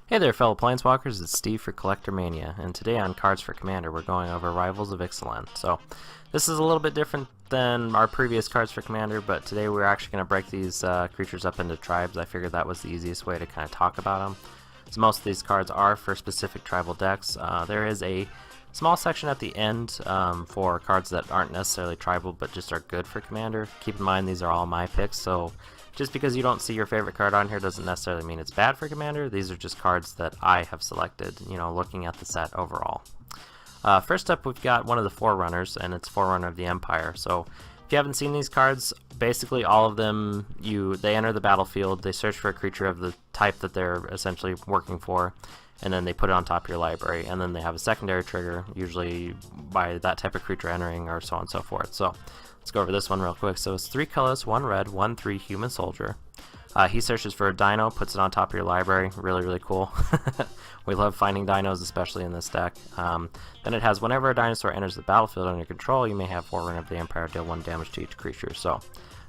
Hey there fellow Planeswalkers, it's Steve for Collector Mania, and today on Cards for Commander we're going over Rivals of Ixalan. So this is a little bit different than our previous Cards for Commander, but today we're actually going to break these creatures up into tribes. I figured that was the easiest way to kind of talk about them. So most of these cards are for specific tribal decks. There is a small section at the end for cards that aren't necessarily tribal but just are good for Commander. Keep in mind these are all my picks, so just because you don't see your favorite card on here doesn't necessarily mean it's bad for Commander. These are just cards that I have selected, you know, looking at the set overall. First up, we've got one of the forerunners, and it's Forerunner of the Empire. So if you haven't seen these cards, basically all of them, they enter the battlefield, they search for a creature of the type that they're essentially working for, and then they put it on top of your library, and then they have a secondary trigger, usually by that type of creature entering, or so on and so forth. So let's go over this one real quick. So it's 3 colors, 1 red, 1/3 human soldier. He searches for a dino, puts it on top of your library. Really, really cool. We love finding dinos, especially in this deck. Then it has whenever a dinosaur enters the battlefield under control, you may have Forerunner of the Empire deal 1 damage to each creature. So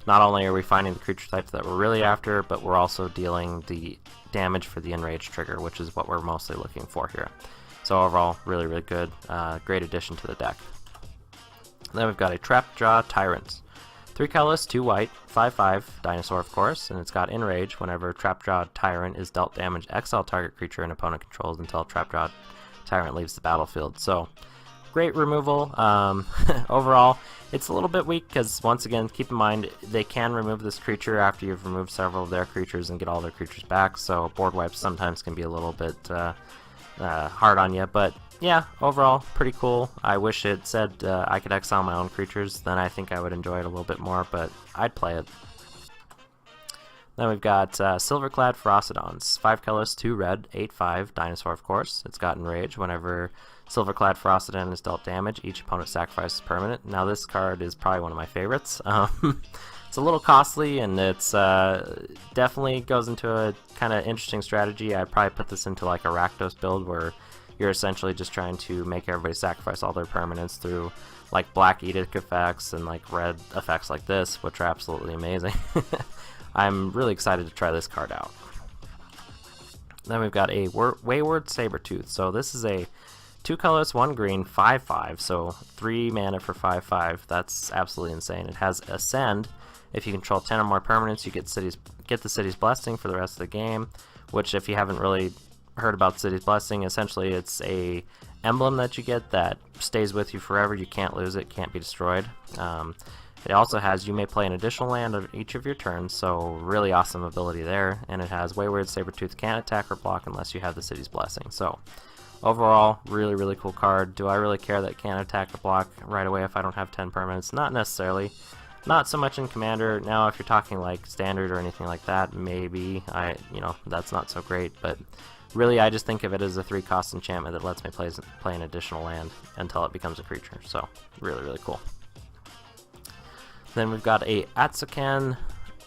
not only are we finding the creature type that we're really after, but we're also dealing the damage for the enrage trigger, which is what we're mostly looking for here. So overall, really, really good. Great addition to the deck. Then we've got a Raptor Tyrants. 3 colorless, 2 white, 5/5, dinosaur of course, and it's got Enrage. Whenever Raptor Tyrant is dealt damage, exile target creature an opponent controls until Raptor Tyrant leaves the battlefield. So, great removal. Overall, it's a little bit weak because, once again, keep in mind, they can remove this creature after you've removed several of their creatures and get all their creatures back, so board wipes sometimes can be a little bit hard on you, but yeah, overall, pretty cool. I wish it said I could exile my own creatures, then I think I would enjoy it a little bit more, but I'd play it. Then we've got Silverclad Frosted. 5 colors, 2 red, 8/5, dinosaur of course. It's got Enrage. Whenever Silverclad Frosted is dealt damage, each opponent sacrifices permanent. Now this card is probably one of my favorites. It's a little costly, and it's definitely goes into a kind of interesting strategy. I'd probably put this into like a Rakdos build where you're essentially just trying to make everybody sacrifice all their permanents through like black edict effects and like red effects like this, which are absolutely amazing. I'm really excited to try this card out. Then we've got a Wayward Sabertooth. So this is a 2 colors, 1 green, 5/5, so 3 mana for 5/5. That's absolutely insane. It has Ascend. If you control 10 or more permanents, you get the city's blessing for the rest of the game, which, if you haven't really heard about City's Blessing, essentially it's a emblem that you get that stays with you forever. You can't lose it, can't be destroyed. It also has you may play an additional land on each of your turns, so really awesome ability there. And it has Wayward Sabertooth can't attack or block unless you have the City's Blessing. So overall, really, really cool card. Do I really care that it can't attack or block right away if I don't have 10 permanents? Not necessarily. Not so much in Commander. Now if you're talking like Standard or anything like that, maybe that's not so great, but really, I just think of it as a 3-cost enchantment that lets me play an additional land until it becomes a creature. So, really, really cool. Then we've got a Atsakan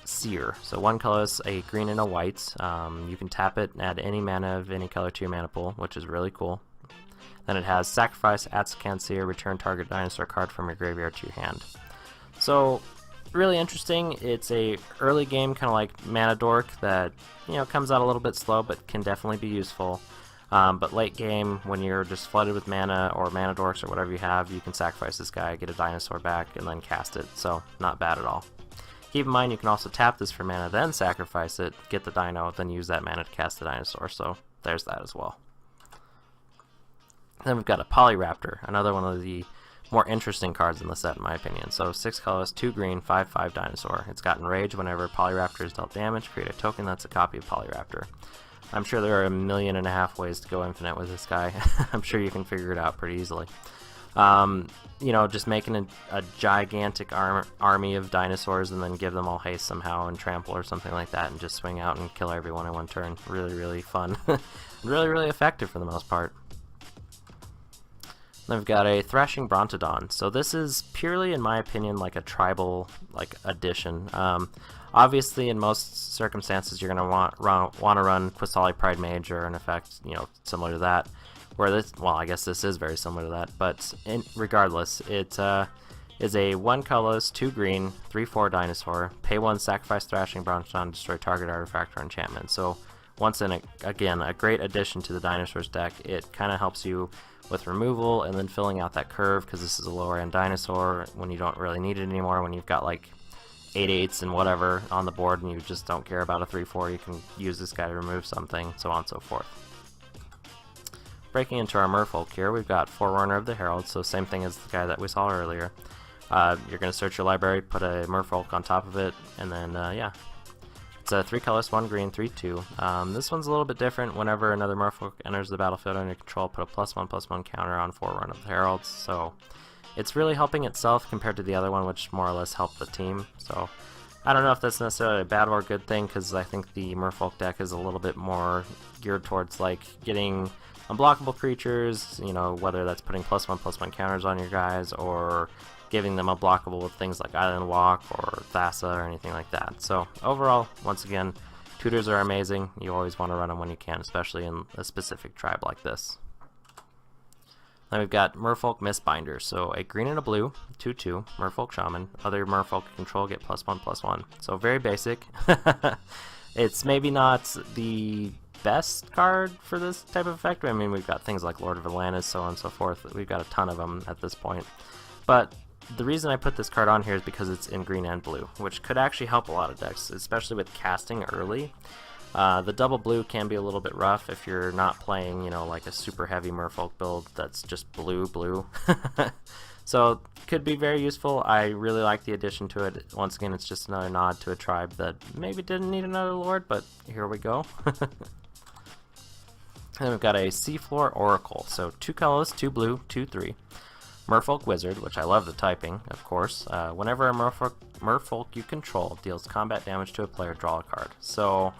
Seer. So 1 color is a green and a white. You can tap it and add any mana of any color to your mana pool, which is really cool. Then it has Sacrifice Atsakan Seer, return target dinosaur card from your graveyard to your hand. So, really interesting. It's a early game kind of like Mana Dork that comes out a little bit slow but can definitely be useful. But late game, when you're just flooded with mana or Mana Dorks or whatever you have, you can sacrifice this guy, get a dinosaur back, and then cast it. So not bad at all. Keep in mind you can also tap this for mana, then sacrifice it, get the dino, then use that mana to cast the dinosaur. So there's that as well. Then we've got a Raptor, another one of the more interesting cards in the set, in my opinion. So 6 colors, 2 green, 5/5 dinosaur. It's got Enrage. Whenever Raptor is dealt damage, create a token that's a copy of Raptor. I'm sure there are 1.5 million ways to go infinite with this guy. I'm sure you can figure it out pretty easily. Just making a gigantic army of dinosaurs and then give them all haste somehow and trample or something like that and just swing out and kill everyone in one turn. Really, really fun. Really, really effective for the most part. Then we've got a Thrashing Brontodon. So this is purely, in my opinion, like a tribal addition. Obviously, in most circumstances, you're going to want to run Qasali Pride Mage or an effect, similar to that. Where this, well, I guess this is very similar to that. But regardless, it is a 1 colorless, 2 green, 3/4 dinosaur. Pay 1, sacrifice Thrashing Brontodon, destroy target artifact or enchantment. So again, a great addition to the dinosaurs deck. It kind of helps you with removal and then filling out that curve, because this is a lower end dinosaur when you don't really need it anymore, when you've got like 8/8s and whatever on the board and you just don't care about a 3/4, you can use this guy to remove something, so on and so forth. Breaking into our Merfolk here, we've got Forerunner of the Herald, so same thing as the guy that we saw earlier. You're going to search your library, put a Merfolk on top of it, and then, yeah. It's a 3 colors, 1 green, 3/2. This one's a little bit different. Whenever another Merfolk enters the battlefield under your control, put a +1/+1 counter on Forerunner of the Heralds. So it's really helping itself compared to the other one, which more or less helped the team. So I don't know if that's necessarily a bad or good thing, because I think the Merfolk deck is a little bit more geared towards like getting unblockable creatures, you know, whether that's putting +1/+1 counters on your guys or giving them unblockable with things like Island Walk or Thassa or anything like that. So overall, once again, tutors are amazing. You always want to run them when you can, especially in a specific tribe like this. Then we've got Merfolk Mistbinder, so a green and a blue, 2/2, Merfolk Shaman. Other Merfolk you control get +1/+1. So very basic. It's maybe not the best card for this type of effect. I mean, we've got things like Lord of Atlantis, so on and so forth. We've got a ton of them at this point. But the reason I put this card on here is because it's in green and blue, which could actually help a lot of decks, especially with casting early. The double blue can be a little bit rough if you're not playing, you know, like a super heavy Merfolk build that's just blue. So could be very useful. I really like the addition to it. Once again, it's just another nod to a tribe that maybe didn't need another lord, but here we go. And we've got a Seafloor Oracle, so 2 colors, 2 blue, 2/3. Merfolk Wizard, which I love the typing, of course. Whenever a Merfolk you control deals combat damage to a player, draw a card. So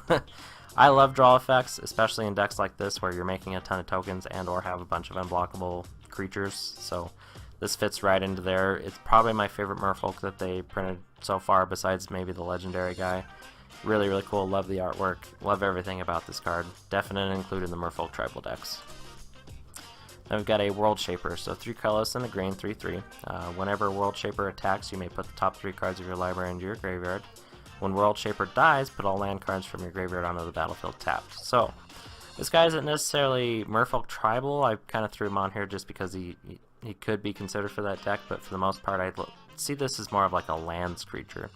I love draw effects, especially in decks like this where you're making a ton of tokens and or have a bunch of unblockable creatures. So this fits right into there. It's probably my favorite Merfolk that they printed so far, besides maybe the legendary guy. Really, really cool. Love the artwork. Love everything about this card. Definitely included in the Merfolk tribal decks. Then we've got a World Shaper, so 3 colors and a green, 3/3. Whenever World Shaper attacks, you may put the top 3 cards of your library into your graveyard. When World Shaper dies, put all land cards from your graveyard onto the battlefield tapped. So this guy isn't necessarily Merfolk tribal. I kind of threw him on here just because he could be considered for that deck, but for the most part, I'd see this as more of like a lands creature.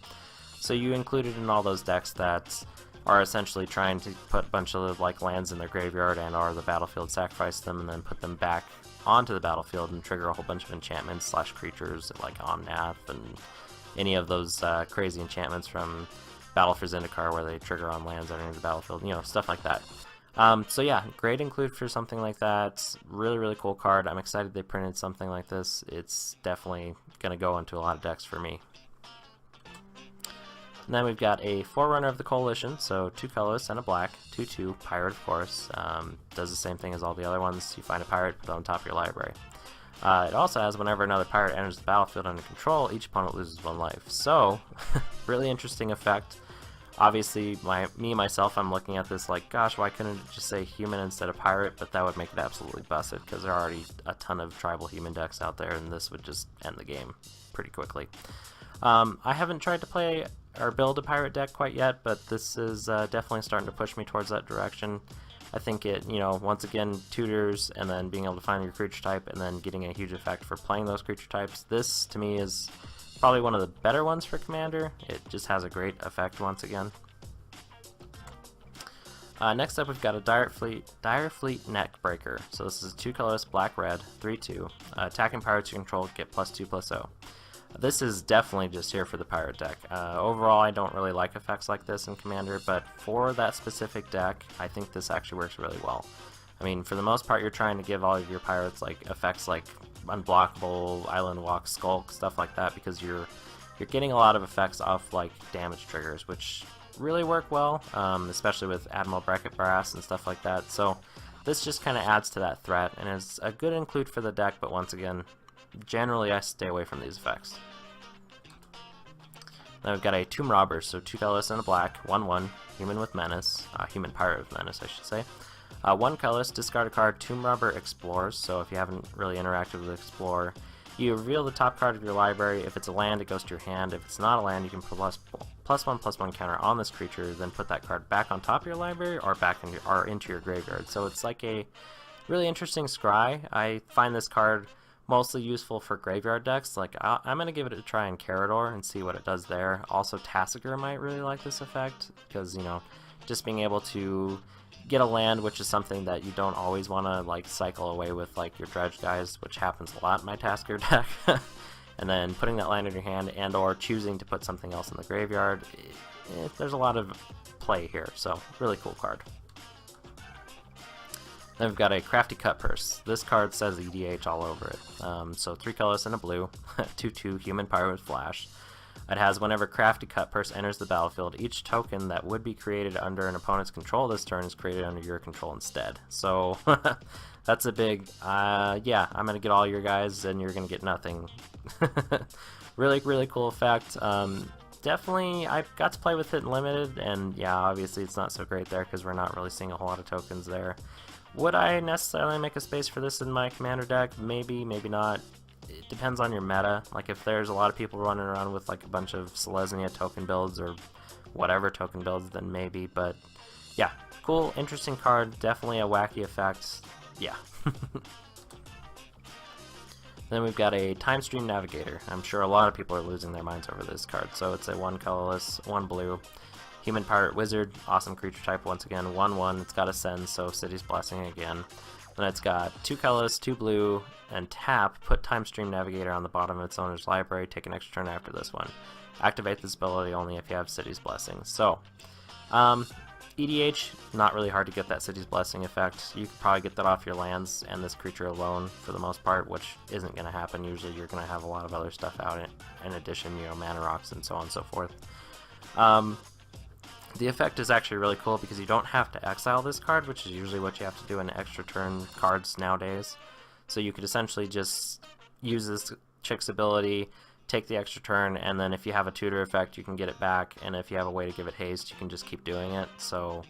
So you include it in all those decks that are essentially trying to put a bunch of like lands in their graveyard and or the battlefield, sacrifice them, and then put them back onto the battlefield and trigger a whole bunch of enchantments / creatures like Omnath and any of those crazy enchantments from Battle for Zendikar where they trigger on lands underneath the battlefield, you know, stuff like that. So yeah, great include for something like that. Really, really cool card. I'm excited they printed something like this. It's definitely going to go into a lot of decks for me. And then we've got a Forerunner of the Coalition, so 2 colors and a black, 2/2, pirate of course. Does the same thing as all the other ones. You find a pirate, put it on top of your library. It also has whenever another pirate enters the battlefield under control, each opponent loses 1 life. So, really interesting effect. Obviously, myself, I'm looking at this like, gosh, why couldn't it just say human instead of pirate? But that would make it absolutely busted, because there are already a ton of tribal human decks out there, and this would just end the game pretty quickly. I haven't tried to play or build a pirate deck quite yet, but this is definitely starting to push me towards that direction. I think it, you know, once again, tutors and then being able to find your creature type and then getting a huge effect for playing those creature types. This, to me, is probably one of the better ones for Commander. It just has a great effect once again. Next up, we've got a Dire Fleet Neckbreaker. So this is 2 colors, black, red, 3/2. Attacking pirates you control get +2/+0. This is definitely just here for the pirate deck. Overall, I don't really like effects like this in Commander, but for that specific deck, I think this actually works really well. I mean, for the most part, you're trying to give all of your pirates like effects like Unblockable, Island Walk, Skulk, stuff like that, because you're getting a lot of effects off like damage triggers, which really work well, especially with Admiral Bracket Brass and stuff like that. So this just kind of adds to that threat, and it's a good include for the deck, but once again, generally I stay away from these effects. Then we've got a Tomb Robber, so 2 colors and a black, 1/1, human with menace, human pirate with menace, I should say. 1 colors, discard a card, Tomb Robber Explores, so if you haven't really interacted with Explore, you reveal the top card of your library. If it's a land, it goes to your hand. If it's not a land, you can put +1/+1 counter on this creature, then put that card back on top of your library or back into your graveyard. So it's like a really interesting scry. I find this card mostly useful for graveyard decks. Like I'm gonna give it a try in Carador and see what it does there. Also, Tassiger might really like this effect because, you know, just being able to get a land, which is something that you don't always want to like cycle away with like your dredge guys, which happens a lot in my Tasker deck. And then putting that land in your hand and or choosing to put something else in the graveyard, there's a lot of play here, so really cool card. Then we've got a Crafty Cut Purse. This card says EDH all over it. So 3 colors and a blue, 2/2 human pirate with flash. It has whenever Crafty Cut Purse enters the battlefield, each token that would be created under an opponent's control this turn is created under your control instead. So that's a big, yeah, I'm going to get all your guys and you're going to get nothing. Really, really cool effect. Definitely, I got to play with it in Limited, and yeah, obviously it's not so great there because we're not really seeing a whole lot of tokens there. Would I necessarily make a space for this in my commander deck? Maybe, maybe not. It depends on your meta. Like if there's a lot of people running around with like a bunch of Selesnya token builds or whatever token builds, then maybe. But yeah, cool, interesting card. Definitely a wacky effect. Yeah. Then we've got a Time Stream Navigator. I'm sure a lot of people are losing their minds over this card. So it's a 1 colorless, 1 blue, human pirate wizard, awesome creature type once again, 1/1. It's got Ascend, so City's Blessing again. Then it's got 2 colorless, 2 blue, and tap, put Time Stream Navigator on the bottom of its owner's library, take an extra turn after this one. Activate this ability only if you have City's Blessing. So, EDH, not really hard to get that City's Blessing effect. You could probably get that off your lands and this creature alone for the most part, which isn't going to happen. Usually you're going to have a lot of other stuff out in addition, you know, mana rocks and so on and so forth. The effect is actually really cool because you don't have to exile this card, which is usually what you have to do in extra turn cards nowadays. So you could essentially just use this chick's ability, take the extra turn, and then if you have a tutor effect, you can get it back, and if you have a way to give it haste, you can just keep doing it. So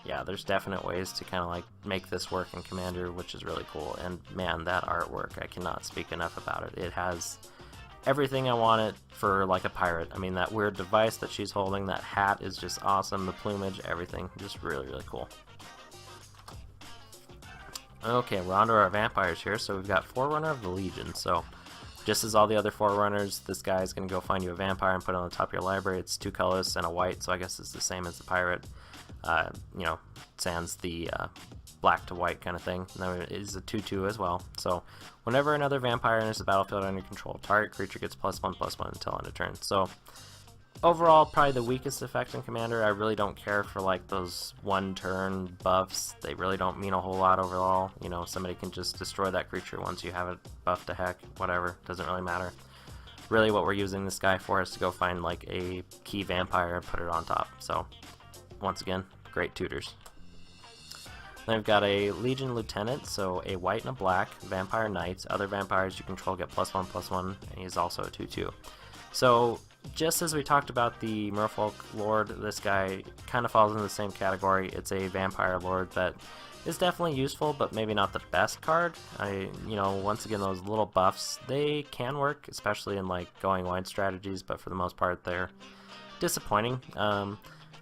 yeah, there's definite ways to kind of like make this work in Commander, which is really cool. And man, that artwork, I cannot speak enough about it. It has everything I want it for like a pirate. I mean, that weird device that she's holding, that hat is just awesome, the plumage, everything, just really, really cool. Okay, we're on to our vampires here. So we've got Forerunner of the Legion. So just as all the other Forerunners, this guy is going to go find you a vampire and put it on the top of your library. It's 2 colors and a white, so I guess it's the same as the pirate. You know, sans the black to white kind of thing. And then it is a 2/2 as well. So whenever another vampire enters the battlefield under control, target creature gets +1/+1 until end of turn. So overall, probably the weakest effect in Commander. I really don't care for like those 1-turn buffs. They really don't mean a whole lot overall. You know, somebody can just destroy that creature once you have it buffed to heck, whatever, doesn't really matter. Really what we're using this guy for is to go find like a key vampire and put it on top. So once again, great tutors. Then we've got a Legion Lieutenant, so a white and a black vampire knight. Other vampires you control get +1/+1, and he's also a 2/2. So just as we talked about the Merfolk Lord, this guy kind of falls into the same category. It's a vampire lord that is definitely useful, but maybe not the best card. You know, once again, those little buffs, they can work, especially in like going wide strategies, but for the most part, they're disappointing.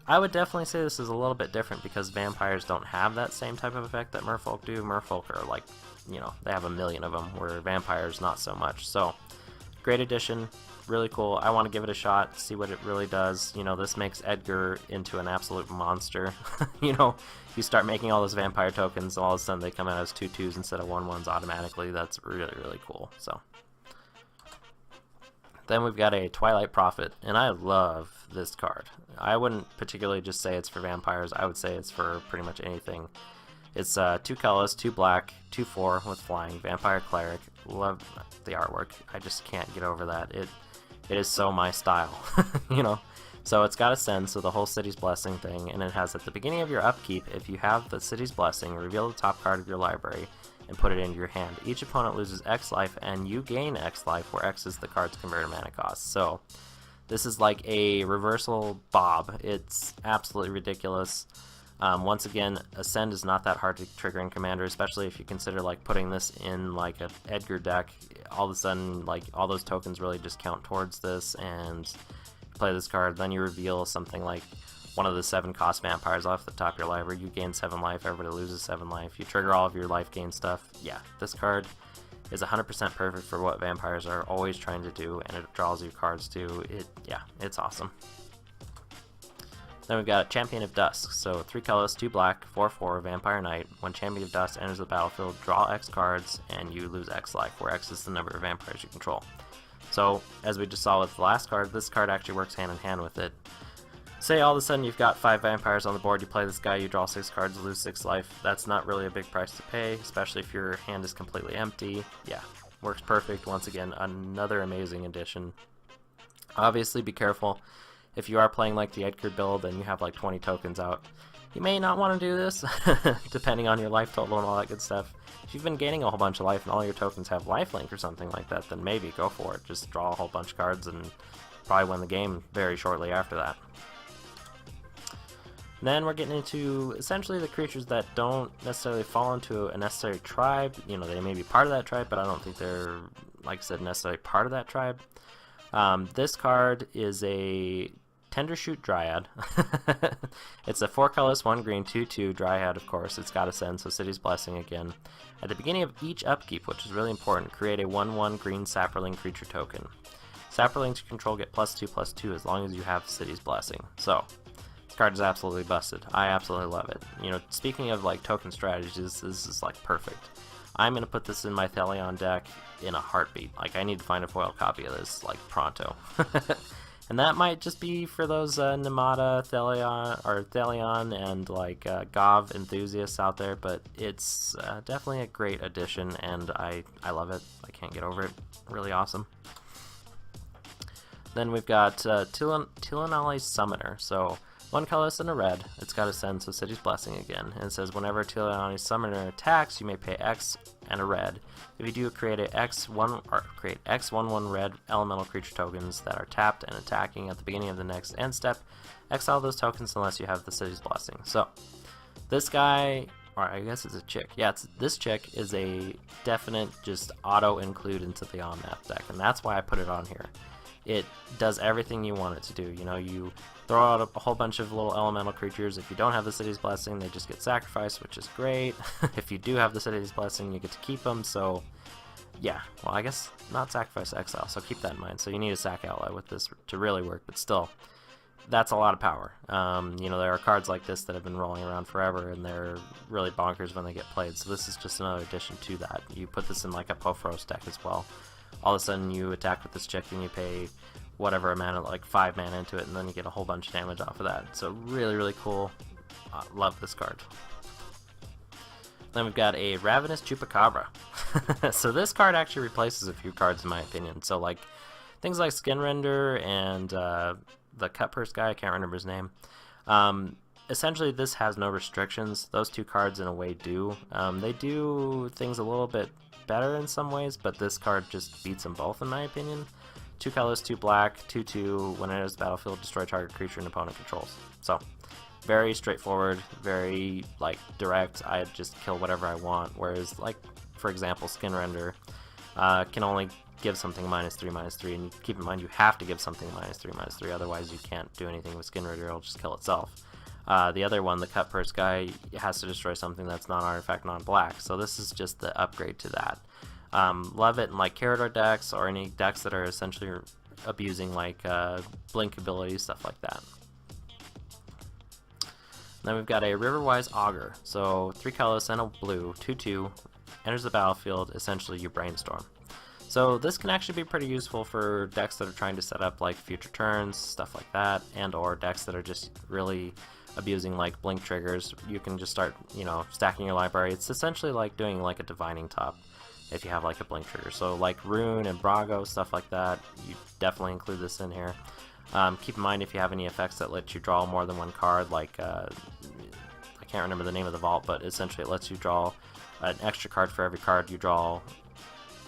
I would definitely say this is a little bit different because vampires don't have that same type of effect that Merfolk do. Merfolk are like, you know, they have a million of them, where vampires not so much. So, great addition, really cool. I want to give it a shot, see what it really does. You know, this makes Edgar into an absolute monster. You know, you start making all those vampire tokens, all of a sudden they come out as 2/2s instead of 1/1s automatically. That's really, really cool. So then we've got a Twilight Prophet, and I love this card. I wouldn't particularly just say it's for vampires. I would say it's for pretty much anything. It's 2 colors, 2 black, 2/4 with flying, vampire cleric. Love the artwork. I just can't get over that. It is so my style, you know. So it's got Ascend, so the whole City's Blessing thing, and it has at the beginning of your upkeep, if you have the City's Blessing, reveal the top card of your library and put it into your hand. Each opponent loses X life, and you gain X life, where X is the card's converted mana cost. So this is like a reversal Bob. It's absolutely ridiculous. Once again, Ascend is not that hard to trigger in Commander, especially if you consider like putting this in like a Edgar deck. All of a sudden, like all those tokens really just count towards this, and play this card, then you reveal something like one of the 7 cost vampires off the top of your library. You gain 7 life, everybody loses 7 life. You trigger all of your life gain stuff. Yeah, this card is 100% perfect for what vampires are always trying to do, and it draws you cards too. Yeah, it's awesome. Then we've got Champion of Dusk. So 3 colors, 2 black, 4/4 Vampire Knight. When Champion of Dusk enters the battlefield, draw X cards, and you lose X life, where X is the number of vampires you control. So, as we just saw with the last card, this card actually works hand in hand with it. Say all of a sudden you've got 5 vampires on the board, you play this guy, you draw 6 cards, lose 6 life. That's not really a big price to pay, especially if your hand is completely empty. Yeah, works perfect. Once again, another amazing addition. Obviously, be careful. If you are playing like the Edgar build and you have like 20 tokens out, you may not want to do this, depending on your life total and all that good stuff. If you've been gaining a whole bunch of life and all your tokens have lifelink or something like that, then maybe go for it. Just draw a whole bunch of cards and probably win the game very shortly after that. Then we're getting into essentially the creatures that don't necessarily fall into a necessary tribe. You know, they may be part of that tribe, but I don't think they're, like I said, necessarily part of that tribe. This card is a Tendershoot Dryad. It's a 4 colors, 1 green, 2/2 Dryad, of course. It's got Ascend, so City's Blessing again. At the beginning of each upkeep, which is really important, create a 1/1 green Sapperling creature token. Sapperlings you control get +2/+2 as long as you have City's Blessing. So, this card is absolutely busted. I absolutely love it. You know, speaking of like token strategies, this is like perfect. I'm going to put this in my Thelion deck in a heartbeat. Like, I need to find a foil copy of this, like, pronto. And that might just be for those Nemata, Thelion, and like Gov enthusiasts out there, but it's definitely a great addition, and I love it. I can't get over it. Really awesome. Then we've got Llanelli Summoner. So 1 colorless and a red. It's got Ascend, so City's Blessing again. And it says whenever Llanelli Summoner attacks, you may pay X and a red. If you do, create X 1/1 red elemental creature tokens that are tapped and attacking at the beginning of the next end step. Exile those tokens unless you have the City's Blessing. So this guy, or I guess it's a chick. Yeah, this chick is a definite just auto include into the on-map deck, and that's why I put it on here. It does everything you want it to do. You know, you throw out a whole bunch of little elemental creatures. If you don't have the City's Blessing, they just get sacrificed, which is great. If you do have the City's Blessing, you get to keep them. So, yeah. Well, I guess not sacrifice, exile. So keep that in mind. So you need a sack ally with this to really work. But still, that's a lot of power. You know, there are cards like this that have been rolling around forever, and they're really bonkers when they get played. So this is just another addition to that. You put this in like a Pofros deck as well. All of a sudden you attack with this chick and you pay whatever amount, like 5 mana into it, and then you get a whole bunch of damage off of that. So really, really cool. Love this card. Then we've got a Ravenous Chupacabra. So this card actually replaces a few cards in my opinion. So like things like Skin Render and the Cut Purse guy, I can't remember his name. Essentially this has no restrictions. Those 2 cards in a way do. They do things a little bit better in some ways, but this card just beats them both in my opinion. 2 colors, 2 black, 2/2. When it enters the battlefield, destroy target creature an opponent controls. So, very straightforward, very like direct. I just kill whatever I want. Whereas, like for example, Skin Render can only give something -3/-3, and keep in mind you have to give something -3/-3. Otherwise, you can't do anything with Skin Render. It'll just kill itself. The other one, the Cut Purse guy, has to destroy something that's non-artifact, non-black. So this is just the upgrade to that. Love it in like Corridor decks or any decks that are essentially abusing like blink abilities, stuff like that. Then we've got a riverwise Augur. So 3 colors and a blue, 2/2, enters the battlefield. Essentially, you brainstorm. So this can actually be pretty useful for decks that are trying to set up like future turns, stuff like that, and or decks that are just really abusing like blink triggers. You can just start, you know, stacking your library. It's essentially like doing like a divining top if you have like a blink trigger. So like Rune and Brago, stuff like that, you definitely include this in here. Keep in mind if you have any effects that let you draw more than 1 card, like I can't remember the name of the vault, but essentially it lets you draw an extra card for every card you draw,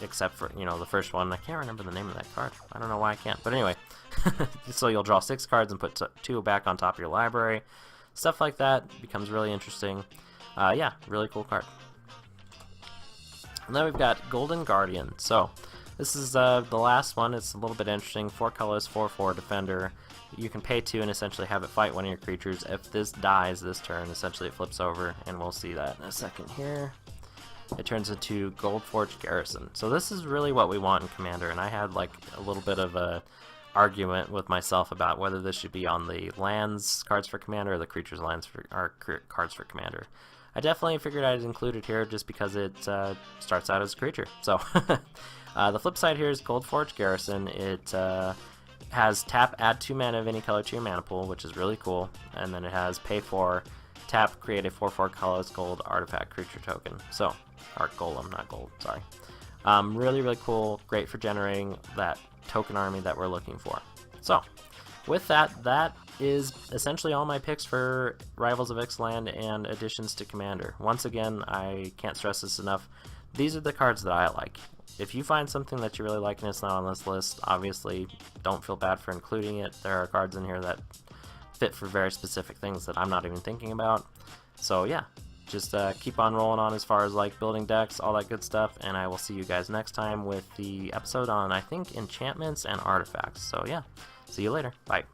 except for, you know, the first one. I can't remember the name of that card. I don't know why I can't, but anyway. So you'll draw 6 cards and put 2 back on top of your library. Stuff like that becomes really interesting. Yeah, really cool card. And then we've got Golden Guardian. So this is the last one. It's a little bit interesting. 4 colors, 4/4 defender. you can pay 2 and essentially have it fight one of your creatures. If this dies this turn, essentially it flips over, and we'll see that in a second here. It turns into Goldforge Garrison. So this is really what we want in Commander, and I had like a little bit of a argument with myself about whether this should be on the lands cards for Commander or the creatures lands for cards for Commander. I definitely figured I'd include it here just because it starts out as a creature. So the flip side here is Goldforge Garrison. It has tap, add 2 mana of any color to your mana pool, which is really cool, and then it has pay 4, tap, create a 4/4 colorless gold artifact creature token. So, or golem, not gold, sorry. Really, really cool, great for generating that token army that we're looking for. So, with that, that is essentially all my picks for Rivals of Ixalan and additions to Commander. Once again, I can't stress this enough, these are the cards that I like. If you find something that you really like and it's not on this list, obviously don't feel bad for including it. There are cards in here that fit for very specific things that I'm not even thinking about. So yeah, just keep on rolling on as far as like building decks, all that good stuff, and I will see you guys next time with the episode on, I think, enchantments and artifacts. So yeah, see you later. Bye.